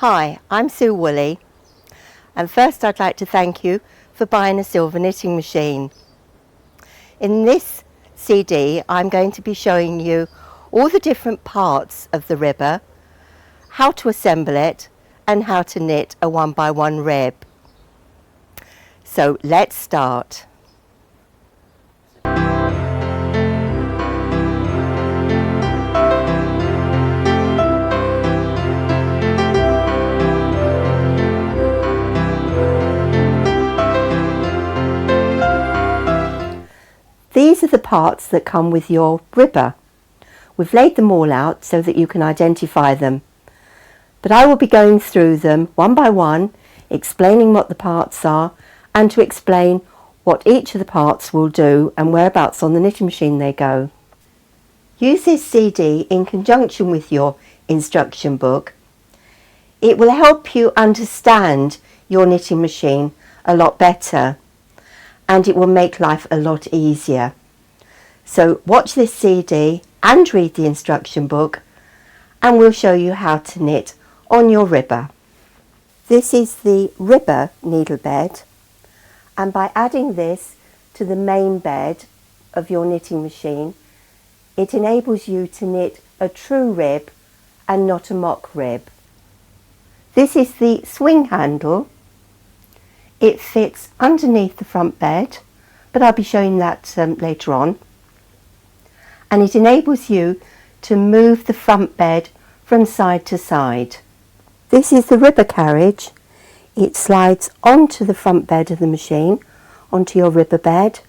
Hi, I'm Sue Woolley, and first I'd like to thank you for buying a silver knitting machine. In this CD I'm going to be showing you all the different parts of the ribber, how to assemble it and how to knit a 1x1 rib. So let's start. These are the parts that come with your ribber. We've laid them all out so that you can identify them. But I will be going through them one by one, explaining what the parts are and to explain what each of the parts will do and whereabouts on the knitting machine they go. Use this CD in conjunction with your instruction book. It will help you understand your knitting machine a lot better, and it will make life a lot easier. So watch this CD and read the instruction book, and we'll show you how to knit on your ribber. This is the ribber needle bed, and by adding this to the main bed of your knitting machine, it enables you to knit a true rib and not a mock rib. This is the swing handle. It fits underneath the front bed, but I'll be showing that later on. And it enables you to move the front bed from side to side. This is the ribber carriage. It slides onto the front bed of the machine, onto your ribber bed,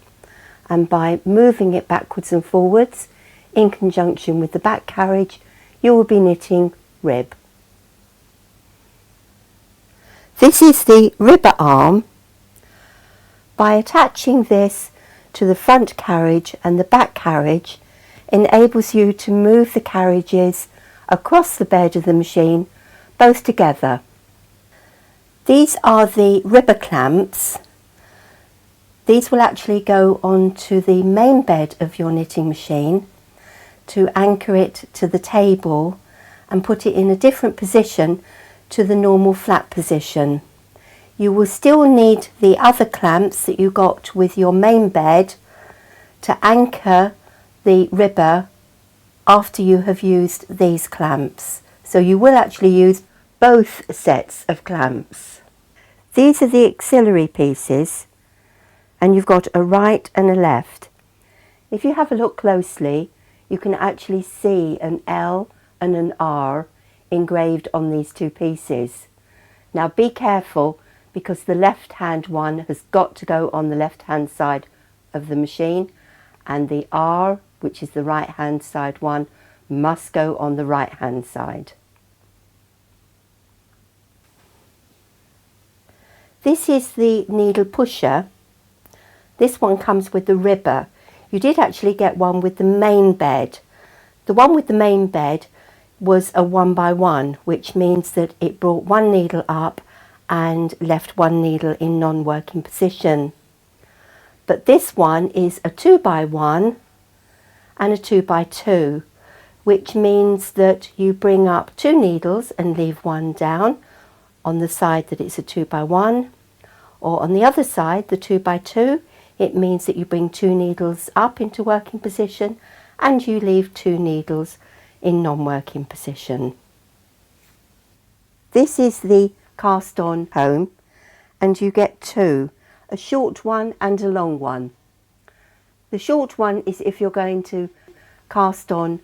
and by moving it backwards and forwards in conjunction with the back carriage, you will be knitting rib. This is the ribber arm. By attaching this to the front carriage and the back carriage, enables you to move the carriages across the bed of the machine, both together. These are the ribber clamps. These will actually go onto the main bed of your knitting machine to anchor it to the table and put it in a different position to the normal flat position. You will still need the other clamps that you got with your main bed to anchor the ribber after you have used these clamps. So you will actually use both sets of clamps. These are the auxiliary pieces, and you've got a right and a left. If you have a look closely, you can actually see an L and an R engraved on these two pieces. Now be careful, because the left hand one has got to go on the left hand side of the machine, and the R, which is the right hand side one, must go on the right hand side. This is the needle pusher. This one comes with the ribber. You did actually get one with the main bed. The one with the main bed was a 1x1, which means that it brought one needle up and left one needle in non-working position. But this one is a 2x1 and a 2x2, which means that you bring up two needles and leave one down on the side that it's a 2x1, or on the other side, the 2x2, it means that you bring two needles up into working position and you leave two needles in non-working position. This is the cast on comb, and you get two, a short one and a long one. The short one is if you're going to cast on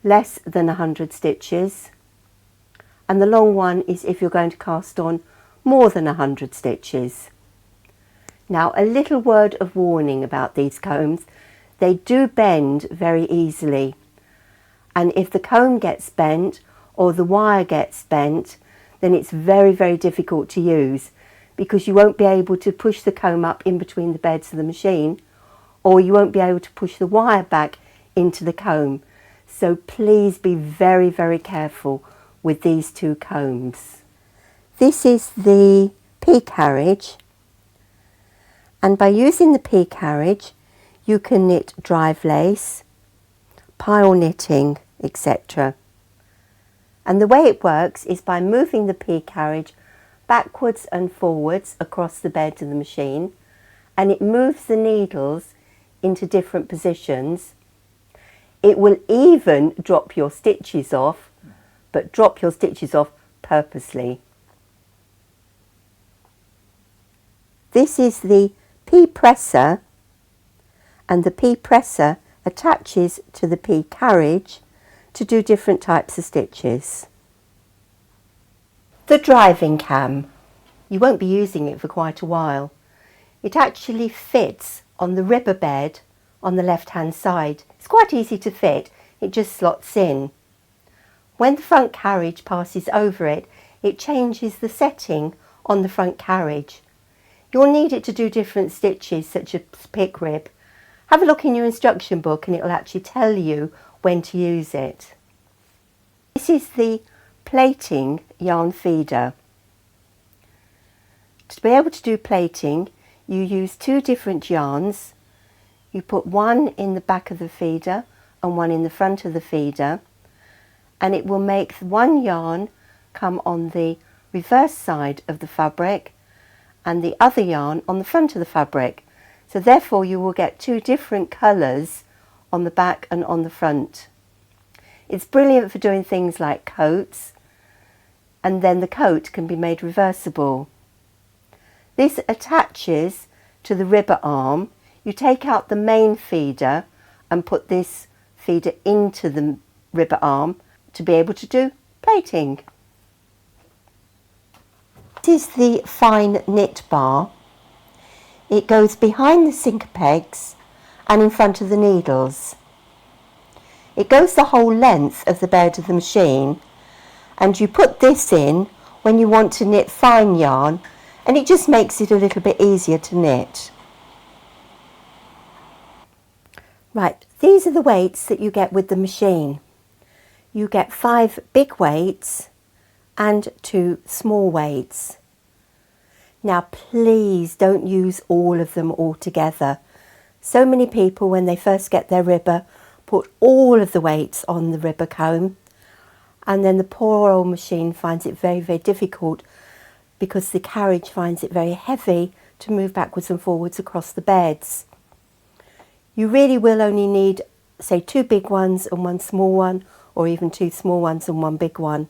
less than 100 stitches, and the long one is if you're going to cast on more than 100 stitches. Now, a little word of warning about these combs. They do bend very easily, and if the comb gets bent or the wire gets bent, then it's very, very difficult to use, because you won't be able to push the comb up in between the beds of the machine, or you won't be able to push the wire back into the comb. So please be very, very careful with these two combs. This is the P carriage, and by using the P carriage you can knit drive lace, pile knitting, etc. And the way it works is by moving the pea carriage backwards and forwards across the bed of the machine, and it moves the needles into different positions. It will even drop your stitches off, but drop your stitches off purposely. This is the pea presser, and the pea presser attaches to the pea carriage to do different types of stitches. The driving cam. You won't be using it for quite a while. It actually fits on the ribber bed on the left hand side. It's quite easy to fit, it just slots in. When the front carriage passes over it, it changes the setting on the front carriage. You'll need it to do different stitches such as pick rib. Have a look in your instruction book and it will actually tell you when to use it. This is the plating yarn feeder. To be able to do plating, you use two different yarns. You put one in the back of the feeder and one in the front of the feeder, and it will make one yarn come on the reverse side of the fabric and the other yarn on the front of the fabric. So therefore you will get two different colours on the back and on the front. It's brilliant for doing things like coats, and then the coat can be made reversible. This attaches to the ribber arm. You take out the main feeder and put this feeder into the ribber arm to be able to do plating. This is the fine knit bar. It goes behind the sinker pegs and in front of the needles. It goes the whole length of the bed of the machine, and you put this in when you want to knit fine yarn, and it just makes it a little bit easier to knit. Right, these are the weights that you get with the machine. You get 5 big weights and 2 small weights. Now please don't use all of them all together. So many people, when they first get their ribber, put all of the weights on the ribber comb, and then the poor old machine finds it very, very difficult because the carriage finds it very heavy to move backwards and forwards across the beds. You really will only need, say, 2 big ones and 1 small one, or even 2 small ones and 1 big one.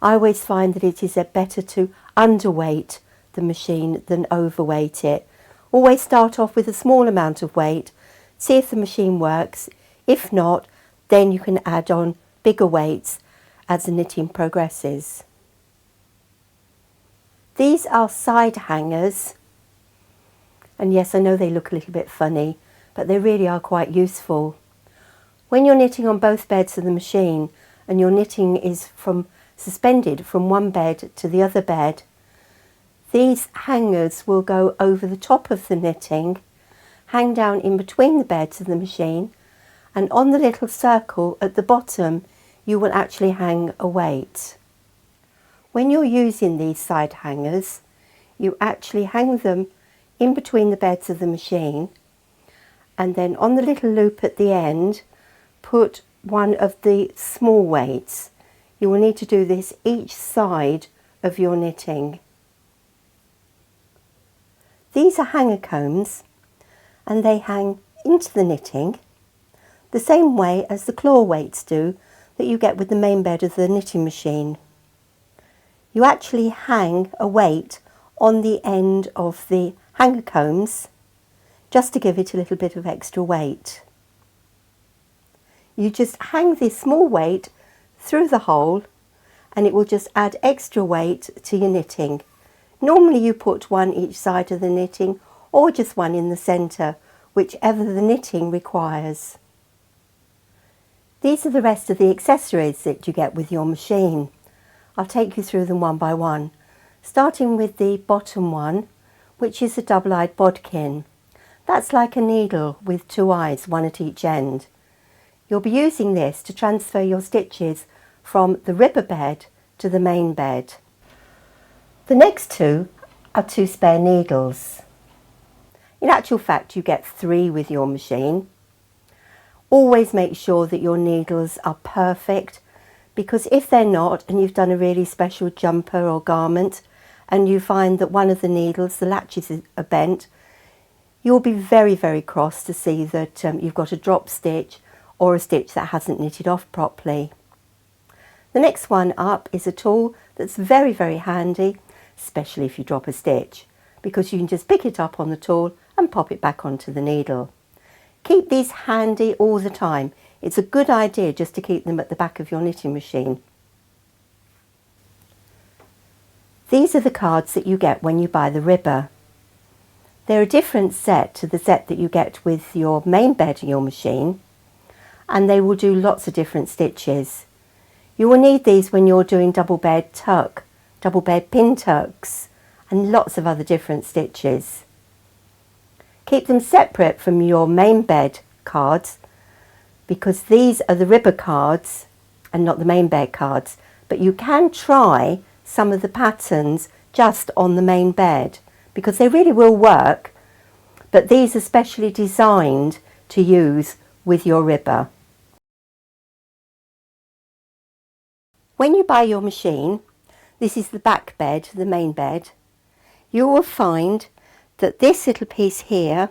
I always find that it is better to underweight the machine than overweight it. Always start off with a small amount of weight, see if the machine works. If not, then you can add on bigger weights as the knitting progresses. These are side hangers, and yes, I know they look a little bit funny, but they really are quite useful. When you're knitting on both beds of the machine and your knitting is suspended from one bed to the other bed, these hangers will go over the top of the knitting, hang down in between the beds of the machine, and on the little circle at the bottom you will actually hang a weight. When you're using these side hangers, you actually hang them in between the beds of the machine, and then on the little loop at the end put one of the small weights. You will need to do this each side of your knitting. These are hanger combs, and they hang into the knitting the same way as the claw weights do that you get with the main bed of the knitting machine. You actually hang a weight on the end of the hanger combs just to give it a little bit of extra weight. You just hang this small weight through the hole and it will just add extra weight to your knitting. Normally you put one each side of the knitting or just one in the centre, whichever the knitting requires. These are the rest of the accessories that you get with your machine. I'll take you through them one by one, starting with the bottom one, which is a double-eyed bodkin. That's like a needle with 2 eyes, one at each end. You'll be using this to transfer your stitches from the ribber bed to the main bed. The next 2 are 2 spare needles. In actual fact, you get 3 with your machine. Always make sure that your needles are perfect, because if they're not, and you've done a really special jumper or garment and you find that one of the needles, the latches are bent, you'll be very, very cross to see that you've got a drop stitch or a stitch that hasn't knitted off properly. The next one up is a tool that's very, very handy, especially if you drop a stitch, because you can just pick it up on the tool and pop it back onto the needle. Keep these handy all the time. It's a good idea just to keep them at the back of your knitting machine. These are the cards that you get when you buy the ribber. They're a different set to the set that you get with your main bed in your machine, and they will do lots of different stitches. You will need these when you're doing double bed tuck, double bed pin tucks, and lots of other different stitches. Keep them separate from your main bed cards, because these are the ribber cards and not the main bed cards, but you can try some of the patterns just on the main bed, because they really will work, but these are specially designed to use with your ribber. When you buy your machine, this is the back bed, the main bed, you will find that this little piece here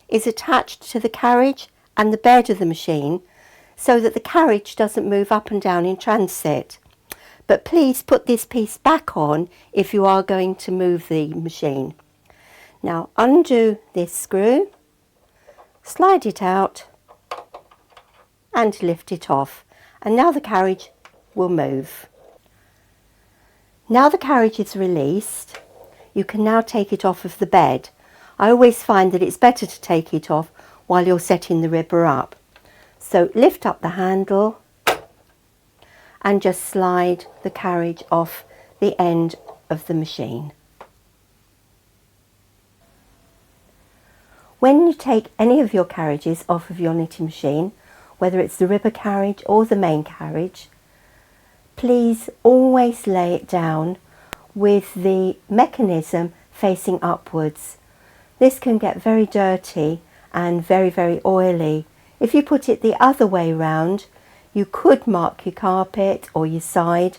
is attached to the carriage and the bed of the machine, so that the carriage doesn't move up and down in transit. But please put this piece back on if you are going to move the machine. Now undo this screw, slide it out and lift it off, and now the carriage will move. Now the carriage is released, you can now take it off of the bed. I always find that it's better to take it off while you're setting the ribber up. So lift up the handle and just slide the carriage off the end of the machine. When you take any of your carriages off of your knitting machine, whether it's the ribber carriage or the main carriage, please always lay it down with the mechanism facing upwards. This can get very dirty and very, very oily. If you put it the other way round, you could mark your carpet or your side,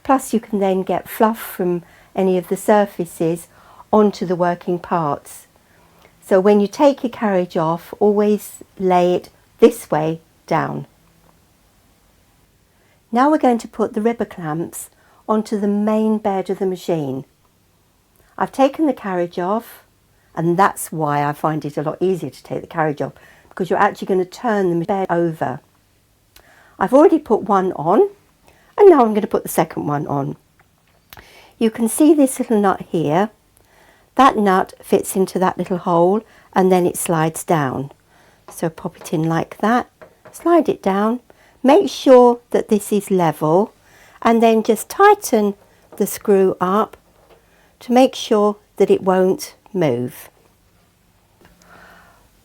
plus you can then get fluff from any of the surfaces onto the working parts. So when you take your carriage off, always lay it this way down. Now we're going to put the ribber clamps onto the main bed of the machine. I've taken the carriage off, and that's why I find it a lot easier to take the carriage off, because you're actually going to turn the bed over. I've already put one on, and now I'm going to put the second one on. You can see this little nut here. That nut fits into that little hole and then it slides down. So pop it in like that, slide it down, make sure that this is level, and then just tighten the screw up to make sure that it won't move.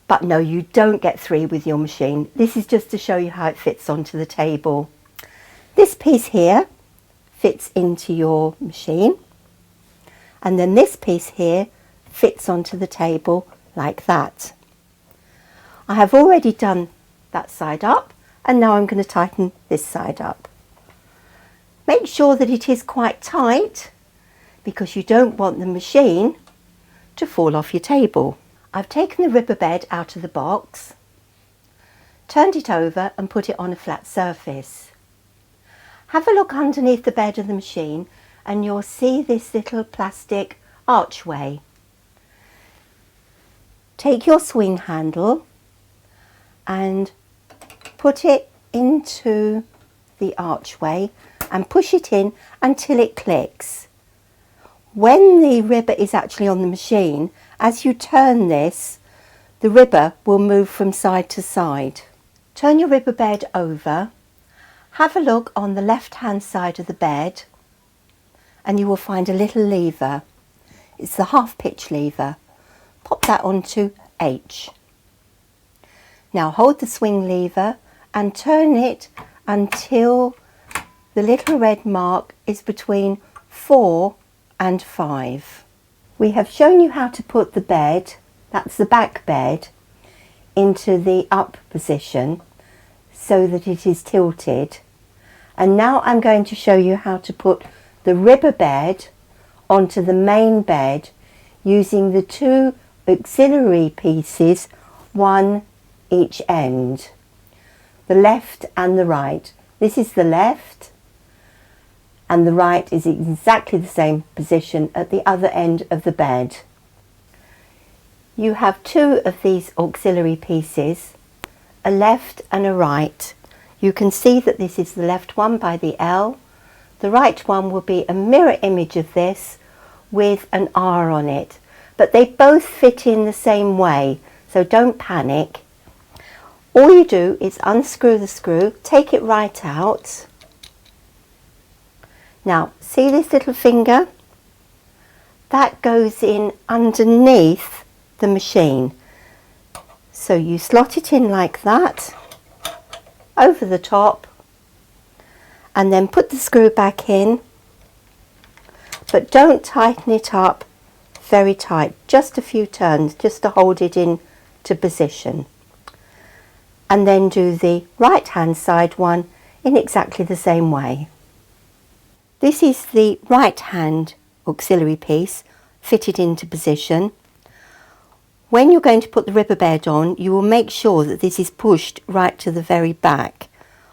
But no, you don't get three with your machine. This is just to show you how it fits onto the table. This piece here fits into your machine, and then this piece here fits onto the table like that. I have already done that side up, and now I'm going to tighten this side up. Make sure that it is quite tight, because you don't want the machine to fall off your table. I've taken the ribber bed out of the box, turned it over and put it on a flat surface. Have a look underneath the bed of the machine and you'll see this little plastic archway. Take your swing handle and put it into the archway and push it in until it clicks. When the ribber is actually on the machine, as you turn this, the ribber will move from side to side. Turn your ribber bed over, have a look on the left hand side of the bed, and you will find a little lever. It's the half pitch lever. Pop that onto H. Now hold the swing lever and turn it until the little red mark is between 4 and 5. We have shown you how to put the bed, that's the back bed, into the up position so that it is tilted, And now I'm going to show you how to put the ribber bed onto the main bed using the two auxiliary pieces, one each end, the left and the right. This is the left and the right is exactly the same position at the other end of the bed. You have two of these auxiliary pieces, a left and a right. You can see that this is the left one by the L. The right one will be a mirror image of this with an R on it. But they both fit in the same way, so don't panic. All you do is unscrew the screw, take it right out. Now, see this little finger? That goes in underneath the machine. So you slot it in like that, over the top, and then put the screw back in, but don't tighten it up very tight, just a few turns, just to hold it in to position. And then do the right hand side one in exactly the same way. This is the right hand auxiliary piece fitted into position. When you're going to put the ribber bed on, you will make sure that this is pushed right to the very back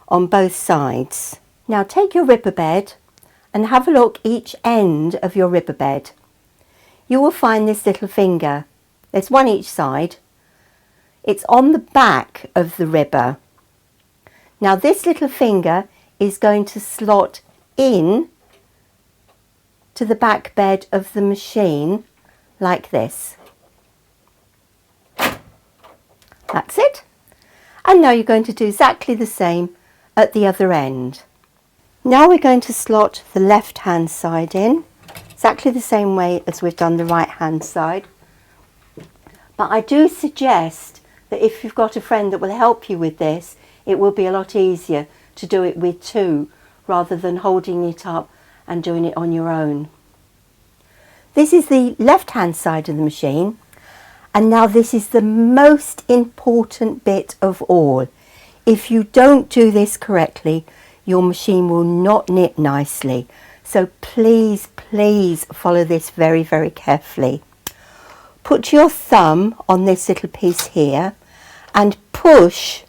on both sides. Now take your ribber bed and have a look each end of your ribber bed. You will find this little finger. There's one each side. It's on the back of the ribber. Now this little finger is going to slot in to the back bed of the machine like this. That's it. And now you're going to do exactly the same at the other end. Now we're going to slot the left hand side in, exactly the same way as we've done the right hand side. But I do suggest that if you've got a friend that will help you with this, it will be a lot easier to do it with two rather than holding it up and doing it on your own. This is the left hand side of the machine. And now this is the most important bit of all. If you don't do this correctly, your machine will not knit nicely. So please, please follow this very, very carefully. Put your thumb on this little piece here and push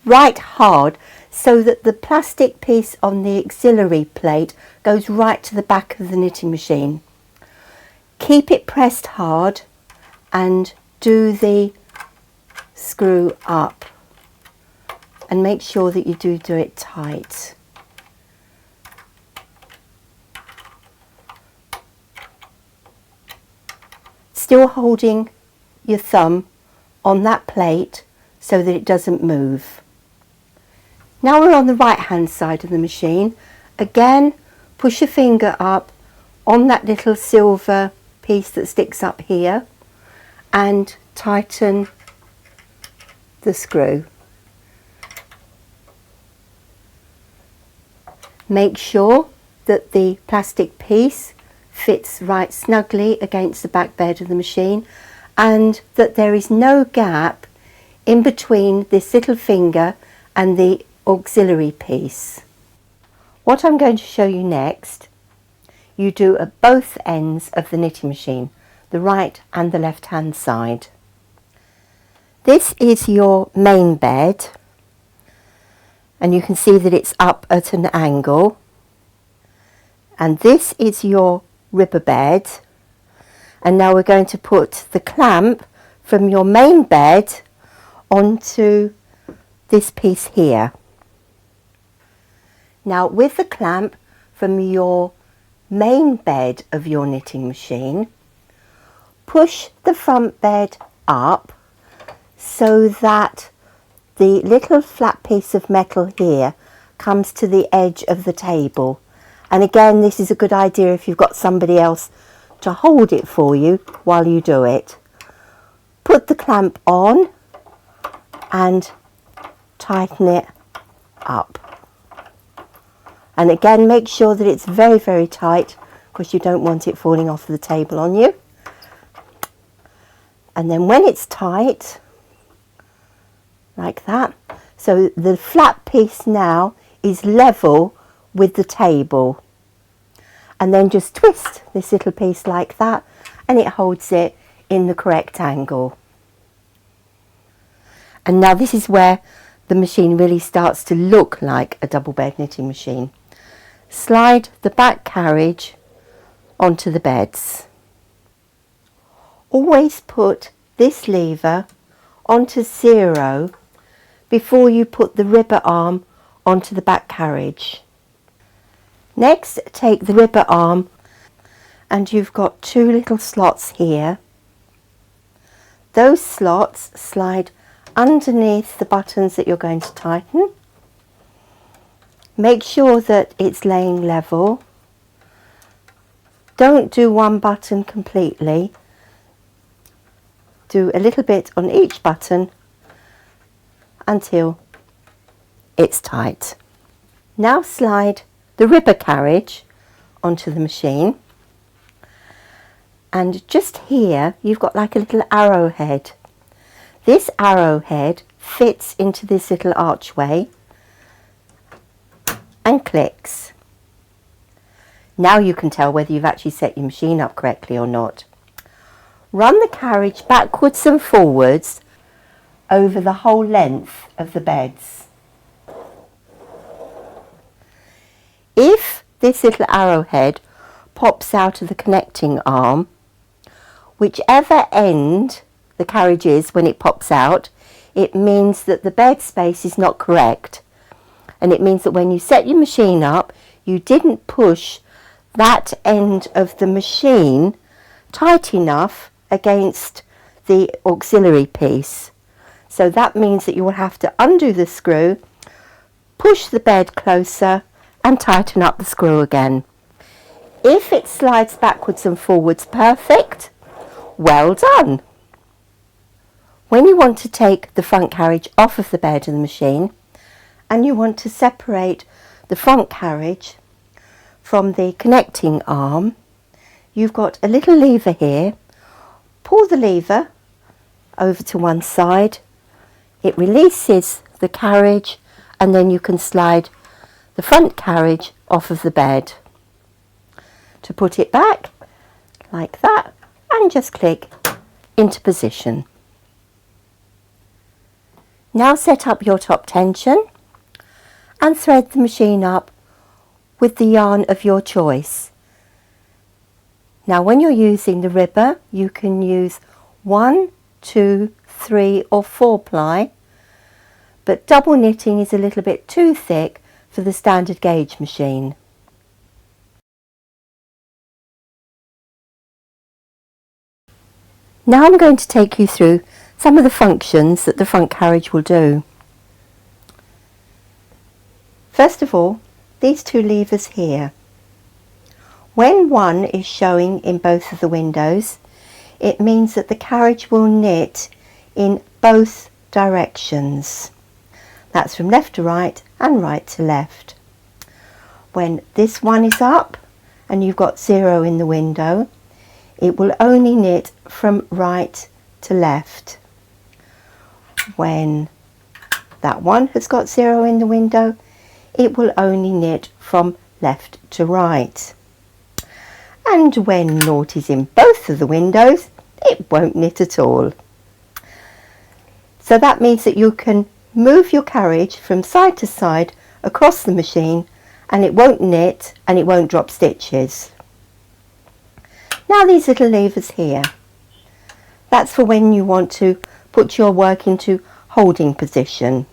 right hard so that the plastic piece on the auxiliary plate goes right to the back of the knitting machine. Keep it pressed hard and do the screw up and make sure that you do it tight. Still holding your thumb on that plate so that it doesn't move. Now we're on the right hand side of the machine. Again, push your finger up on that little silver piece that sticks up here and tighten the screw. Make sure that the plastic piece fits right snugly against the back bed of the machine and that there is no gap in between this little finger and the auxiliary piece. What I'm going to show you next, you do at both ends of the knitting machine, the right and the left hand side. This is your main bed and you can see that it's up at an angle, and this is your ribber bed, and now we're going to put the clamp from your main bed onto this piece here. Now with the clamp from your main bed of your knitting machine, push the front bed up so that the little flat piece of metal here comes to the edge of the table. And again, this is a good idea if you've got somebody else to hold it for you while you do it. Put the clamp on and tighten it up. And again, make sure that it's very, very tight because you don't want it falling off the table on you. And then when it's tight, like that, so the flat piece now is level with the table, and then just twist this little piece like that, and it holds it in the correct angle. And now this is where the machine really starts to look like a double bed knitting machine. Slide the back carriage onto the beds. Always put this lever onto 0 before you put the ribber arm onto the back carriage. Next, take the ribber arm, and you've got 2 little slots here. Those slots slide underneath the buttons that you're going to tighten. Make sure that it's laying level. Don't do one button completely. Do a little bit on each button until it's tight. Now slide the ribber carriage onto the machine, and just here you've got like a little arrowhead. This arrowhead fits into this little archway and clicks. Now you can tell whether you've actually set your machine up correctly or not. Run the carriage backwards and forwards over the whole length of the beds. If this little arrowhead pops out of the connecting arm, whichever end the carriage is when it pops out, it means that the bed space is not correct, and it means that when you set your machine up, you didn't push that end of the machine tight enough against the auxiliary piece. So that means that you will have to undo the screw, push the bed closer, and tighten up the screw again. If it slides backwards and forwards perfect, well done. When you want to take the front carriage off of the bed of the machine, and you want to separate the front carriage from the connecting arm, you've got a little lever here. Pull the lever over to one side, it releases the carriage, and then you can slide the front carriage off of the bed. To put it back, like that, and just click into position. Now set up your top tension and thread the machine up with the yarn of your choice. Now when you're using the ribber, you can use 1, 2, 3 or 4 ply, but double knitting is a little bit too thick for the standard gauge machine. Now I'm going to take you through some of the functions that the front carriage will do. First of all, these 2 levers here. When one is showing in both of the windows, it means that the carriage will knit in both directions. That's from left to right and right to left. When this one is up and you've got 0 in the window, it will only knit from right to left. When that one has got 0 in the window, it will only knit from left to right. And when naught is in both of the windows, it won't knit at all. So that means that you can move your carriage from side to side across the machine, and it won't knit and it won't drop stitches. Now these little levers here, that's for when you want to put your work into holding position.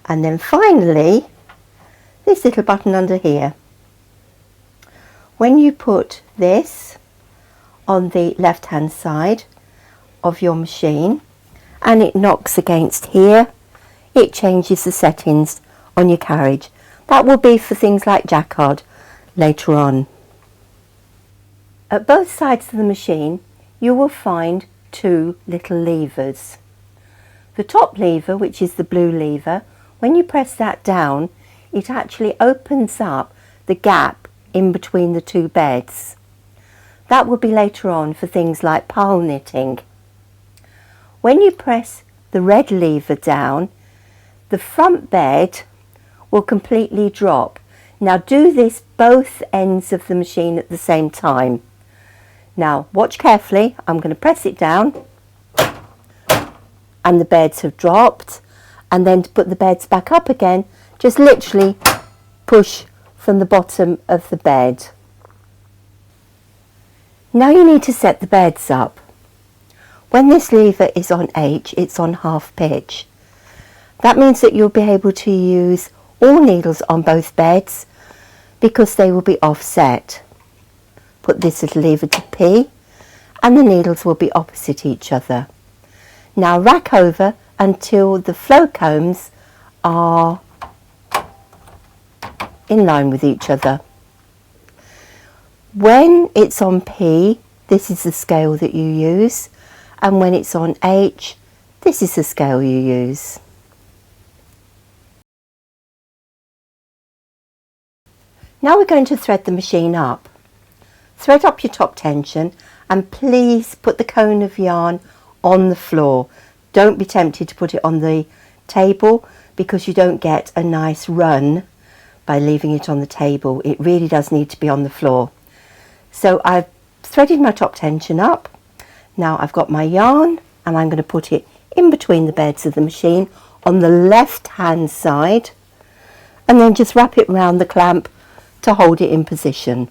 And then finally, this little button under here. When you put this on the left hand side of your machine and it knocks against here, it changes the settings on your carriage. That will be for things like jacquard later on. At both sides of the machine you will find 2 little levers. The top lever, which is the blue lever, when you press that down, it actually opens up the gap in between the 2 beds. That will be later on for things like pile knitting. When you press the red lever down, the front bed will completely drop. Now do this both ends of the machine at the same time. Now watch carefully, I'm going to press it down and the beds have dropped, and then to put the beds back up again, just literally push from the bottom of the bed. Now you need to set the beds up. When this lever is on H, it's on half pitch. That means that you'll be able to use all needles on both beds because they will be offset. Put this little lever to P and the needles will be opposite each other. Now rack over until the flow combs are in line with each other. When it's on P, this is the scale that you use, and when it's on H, this is the scale you use. Now we're going to thread the machine up. Thread up your top tension and please put the cone of yarn on the floor. Don't be tempted to put it on the table because you don't get a nice run by leaving it on the table. It really does need to be on the floor. So I've threaded my top tension up. Now I've got my yarn and I'm going to put it in between the beds of the machine on the left hand side and then just wrap it around the clamp to hold it in position.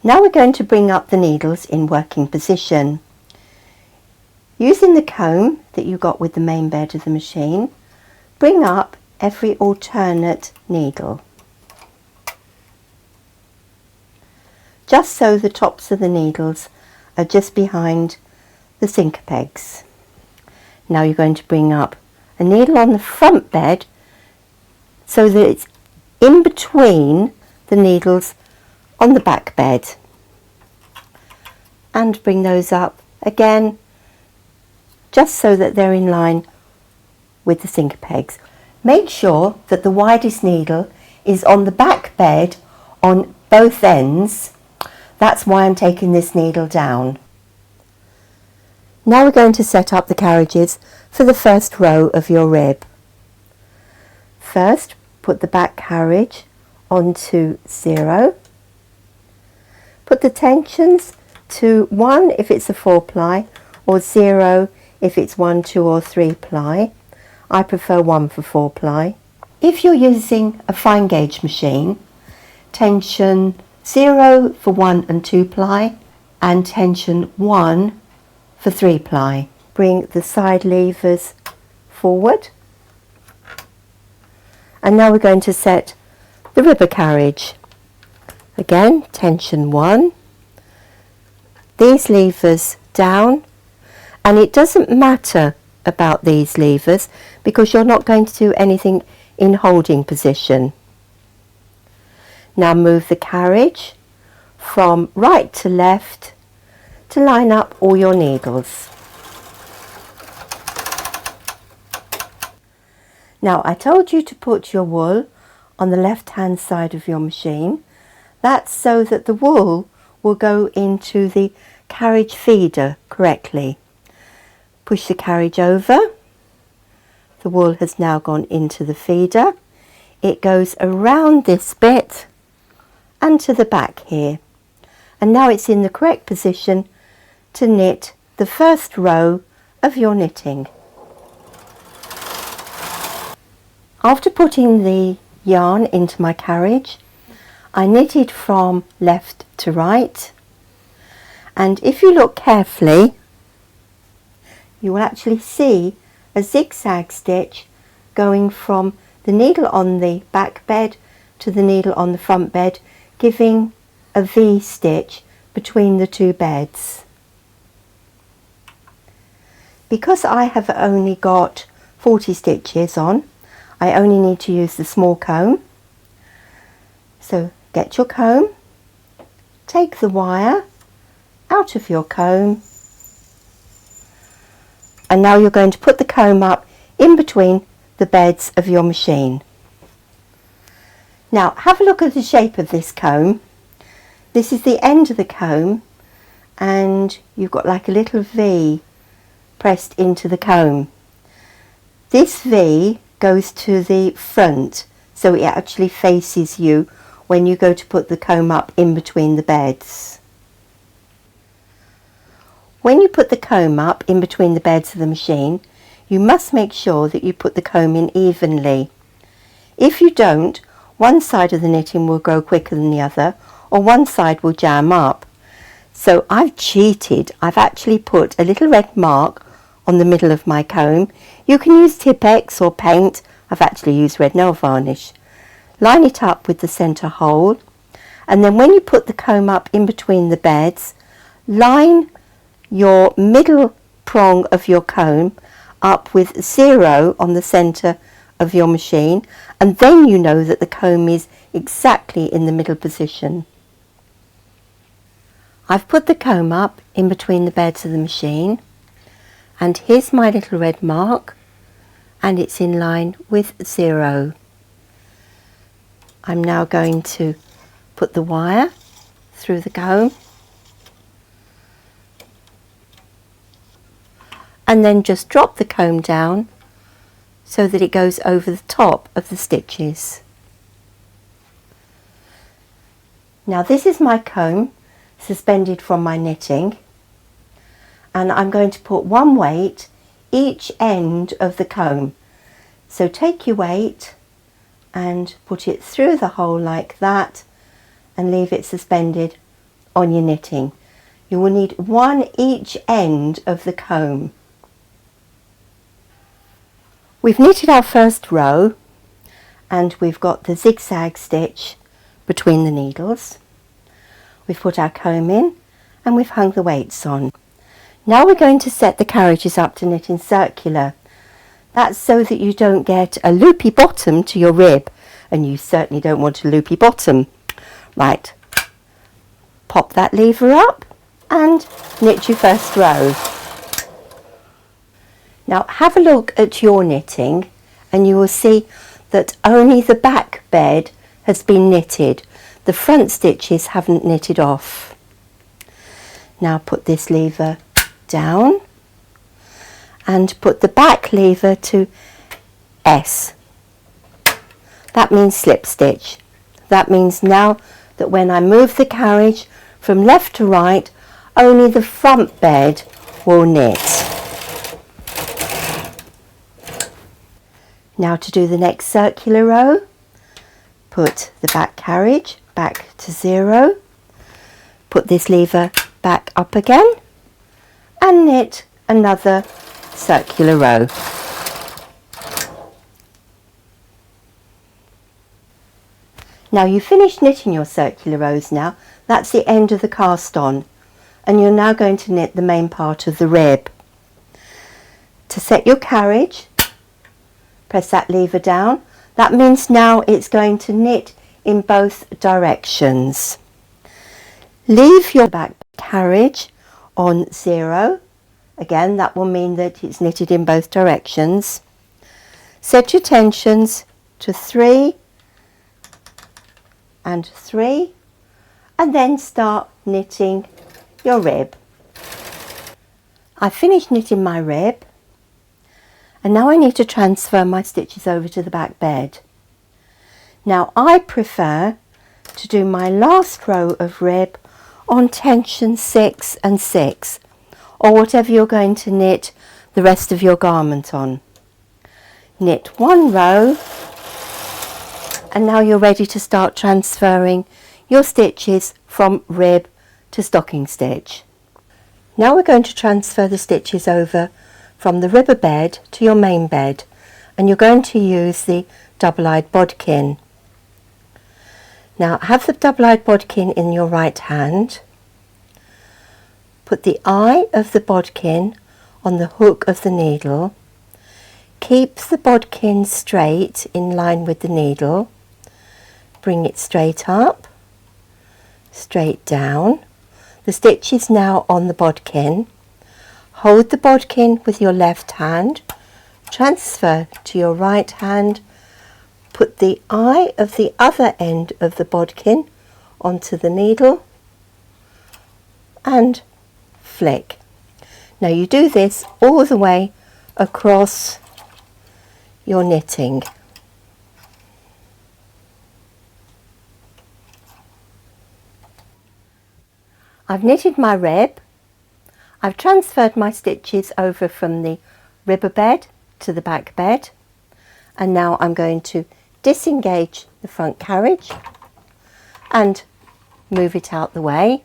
Now we're going to bring up the needles in working position. Using the comb that you got with the main bed of the machine, bring up every alternate needle, just so the tops of the needles are just behind the sinker pegs. Now you're going to bring up a needle on the front bed so that it's in between the needles on the back bed, and bring those up again just so that they're in line with the sinker pegs. Make sure that the widest needle is on the back bed on both ends. That's why I'm taking this needle down. Now we're going to set up the carriages for the first row of your rib. First, put the back carriage onto 0. Put the tensions to 1 if it's a 4-ply or 0 if it's 1, 2 or 3-ply. I prefer 1 for 4-ply. If you're using a fine gauge machine, tension 0 for 1 and 2-ply and tension 1 for 3-ply. Bring the side levers forward. And now we're going to set the ribber carriage. Again, tension 1. These levers down, and it doesn't matter about these levers because you're not going to do anything in holding position. Now move the carriage from right to left to line up all your needles. Now I told you to put your wool on the left hand side of your machine. That's so that the wool will go into the carriage feeder correctly. Push the carriage over. The wool has now gone into the feeder. It goes around this bit and to the back here. And now it's in the correct position to knit the first row of your knitting. After putting the yarn into my carriage, I knitted from left to right, and if you look carefully you will actually see a zigzag stitch going from the needle on the back bed to the needle on the front bed, giving a V stitch between the two beds. Because I have only got 40 stitches on, I only need to use the small comb. So get your comb, take the wire out of your comb, and now you're going to put the comb up in between the beds of your machine. Now have a look at the shape of this comb. This is the end of the comb and you've got like a little V pressed into the comb. This V goes to the front, so it actually faces you when you go to put the comb up in between the beds. When you put the comb up in between the beds of the machine, you must make sure that you put the comb in evenly. If you don't, one side of the knitting will grow quicker than the other, or one side will jam up. So I've cheated. I've actually put a little red mark on the middle of my comb. You can use Tipp-Ex or paint. I've actually used red nail varnish. Line it up with the centre hole, and then when you put the comb up in between the beds, line your middle prong of your comb up with 0 on the centre of your machine, and then you know that the comb is exactly in the middle position. I've put the comb up in between the beds of the machine, and here's my little red mark, and it's in line with 0. I'm now going to put the wire through the comb, and then just drop the comb down so that it goes over the top of the stitches. Now this is my comb suspended from my knitting, and I'm going to put one weight each end of the comb. So take your weight and put it through the hole like that and leave it suspended on your knitting. You will need one each end of the comb. We've knitted our first row and we've got the zigzag stitch between the needles. We've put our comb in and we've hung the weights on. Now we're going to set the carriages up to knit in circular. That's so that you don't get a loopy bottom to your rib, and you certainly don't want a loopy bottom. Right, pop that lever up and knit your first row. Now have a look at your knitting and you will see that only the back bed has been knitted. The front stitches haven't knitted off. Now put this lever down and put the back lever to S. That means slip stitch. That means now that when I move the carriage from left to right, only the front bed will knit. Now to do the next circular row, put the back carriage back to 0, put this lever back up again and knit another circular row. Now you've finished knitting your circular rows now. That's the end of the cast on, and you're now going to knit the main part of the rib. To set your carriage, press that lever down. That means now it's going to knit in both directions. Leave your back carriage on 0. Again, that will mean that it's knitted in both directions. Set your tensions to 3 and 3, and then start knitting your rib. I've finished knitting my rib, and now I need to transfer my stitches over to the back bed. Now I prefer to do my last row of rib on tension 6 and 6, or whatever you're going to knit the rest of your garment on. Knit one row, and now you're ready to start transferring your stitches from rib to stocking stitch. Now we're going to transfer the stitches over from the ribber bed to your main bed, and you're going to use the double-eyed bodkin. Now have the double-eyed bodkin in your right hand. Put the eye of the bodkin on the hook of the needle. Keep the bodkin straight in line with the needle. Bring it straight up, straight down. The stitch is now on the bodkin. Hold the bodkin with your left hand, transfer to your right hand, put the eye of the other end of the bodkin onto the needle and flick. Now you do this all the way across your knitting. I've knitted my rib. I've transferred my stitches over from the ribber bed to the back bed, and now I'm going to disengage the front carriage and move it out the way.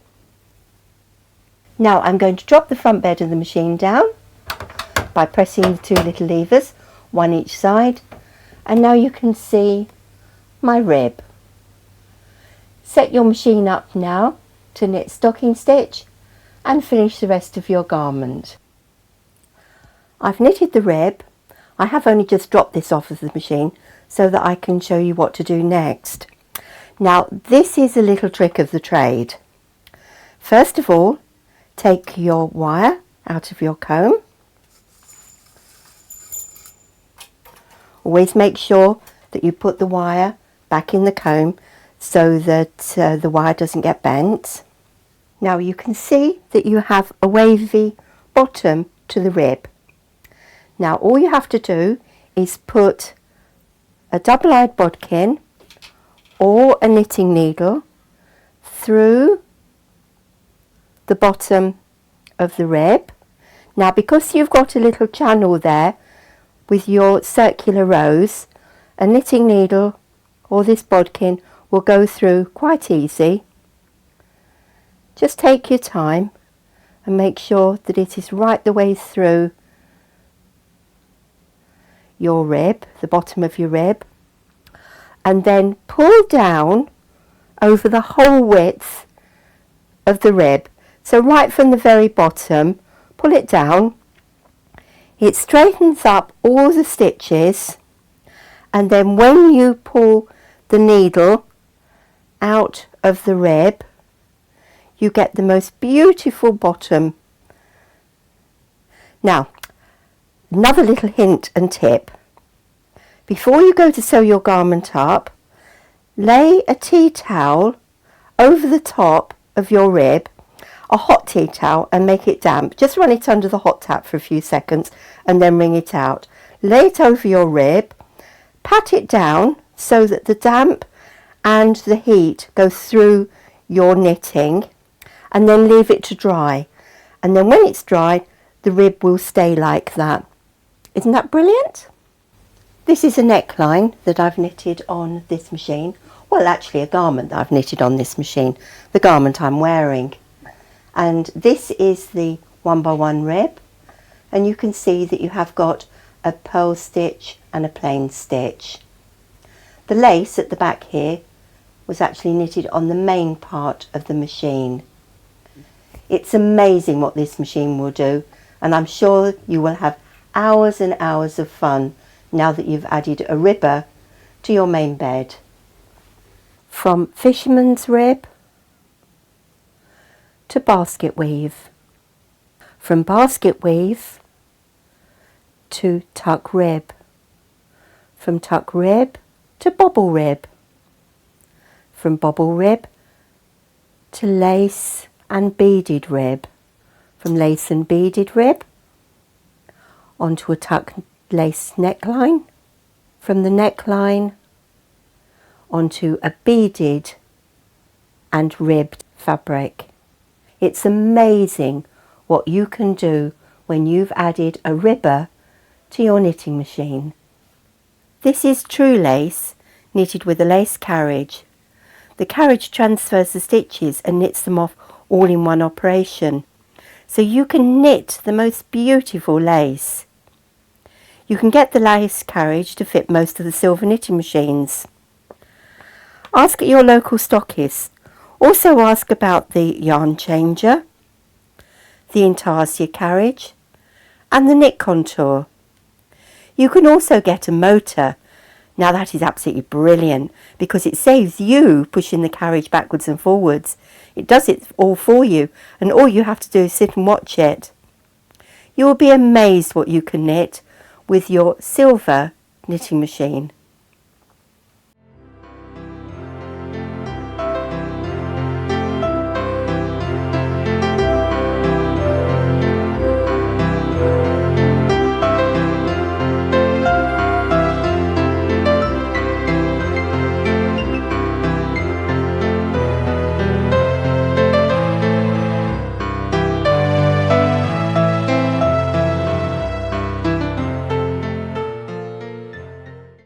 Now I'm going to drop the front bed of the machine down by pressing the two little levers, one each side, and now you can see my rib. Set your machine up now to knit stocking stitch and finish the rest of your garment. I've knitted the rib. I have only just dropped this off of the machine so that I can show you what to do next. Now this is a little trick of the trade. First of all, take your wire out of your comb. Always make sure that you put the wire back in the comb so that the wire doesn't get bent. Now you can see that you have a wavy bottom to the rib. Now all you have to do is put a double-eyed bodkin or a knitting needle through the bottom of the rib. Now because you've got a little channel there with your circular rows, a knitting needle or this bodkin will go through quite easy. Just take your time and make sure that it is right the way through your rib, the bottom of your rib, and then pull down over the whole width of the rib. So right from the very bottom, pull it down. It straightens up all the stitches, and then when you pull the needle out of the rib, you get the most beautiful bottom. Now, another little hint and tip. Before you go to sew your garment up, lay a tea towel over the top of your rib, a hot tea towel, and make it damp. Just run it under the hot tap for a few seconds and then wring it out. Lay it over your rib, pat it down so that the damp and the heat go through your knitting, and then leave it to dry. And then when it's dried, the rib will stay like that. Isn't that brilliant? This is a neckline that I've knitted on this machine. Well, actually a garment that I've knitted on this machine, the garment I'm wearing. And this is the 1x1 rib, and you can see that you have got a purl stitch and a plain stitch. The lace at the back here was actually knitted on the main part of the machine. It's amazing what this machine will do, and I'm sure you will have hours and hours of fun now that you've added a ribber to your main bed. From fisherman's rib to basket weave, from basket weave to tuck rib, from tuck rib to bobble rib, from bobble rib to lace and beaded rib, from lace and beaded rib onto a tuck lace neckline, from the neckline onto a beaded and ribbed fabric. It's amazing what you can do when you've added a ribber to your knitting machine. This is true lace knitted with a lace carriage. The carriage transfers the stitches and knits them off all in one operation. So you can knit the most beautiful lace. You can get the lace carriage to fit most of the silver knitting machines. Ask at your local stockist. Also ask about the yarn changer, the intarsia carriage and the knit contour. You can also get a motor. Now that is absolutely brilliant because it saves you pushing the carriage backwards and forwards. It does it all for you, and all you have to do is sit and watch it. You will be amazed what you can knit with your silver knitting machine.